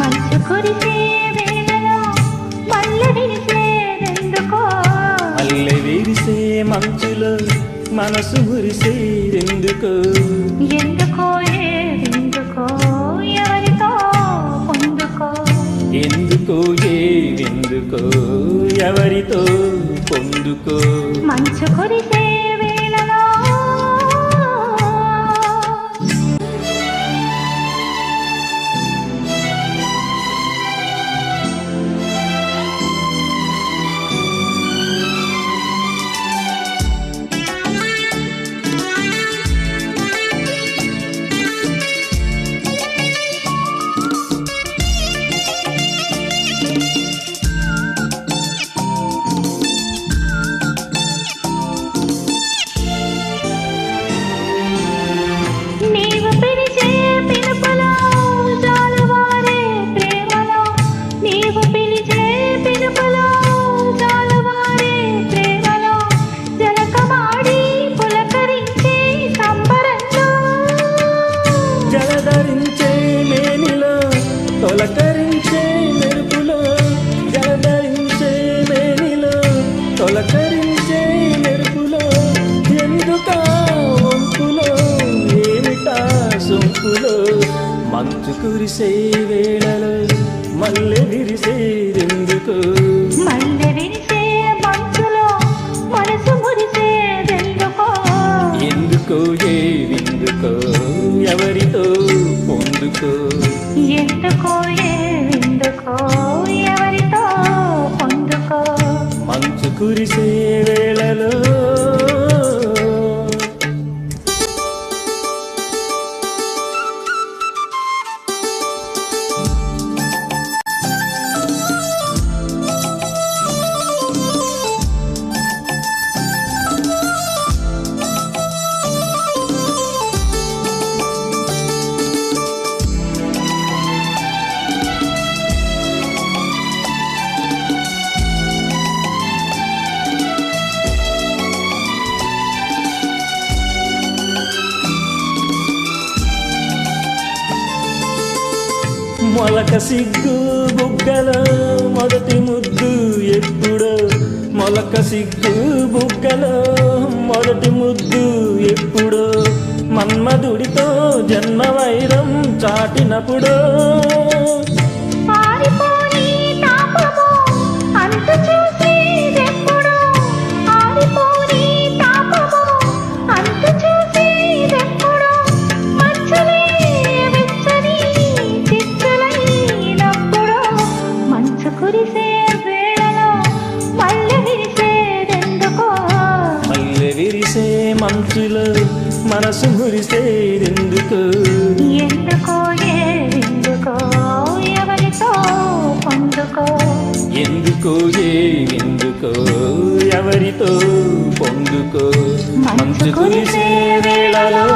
మంచు కురిసే వేళలో మల్లె విరిసేదెందుకో మల్లె విరిసే మంచులో మనసు మురిసేదెందుకో ఎందుకో ఎందుకో ఎవరితో పొందుకో ఎందుకో ఎందుకో ఎవరితో పొందుకో మంచు కురిసే వేళలో తొలకరించే మెరుపులో జలధరించే మేనిలో తొలకరించే మెరుపులో ఎందుకా వంపులో ఏమిటా సొంపులో మంచు కురిసే వేళలో మల్లె విరిసేదెందుకో మల్లె విరిసే మంచులో మనసు మురిసేదెందుకో ఎందుకో ఎందుకో ఎవరితో పొందుకో ఎందుకో ఎందుకో ఎవరితో పొందుకో మంచు కురిసే వేళలో మొలక సిగ్గు బుగ్గలో మొదటి ముద్దు ఎప్పుడో మొలక సిగ్గు బుగ్గలో మొదటి ముద్దు ఎప్పుడో మన్మధుడితో జన్మ వైరం చాటినప్పుడు విరిసే మంచులో మనసు మురిసేదెందుకు ఎందుకో ఎందుకో ఎవరితో పొందుకో ఎందుకో ఎందుకో ఎవరితో పొందుకో మంచు కురిసే వేళలో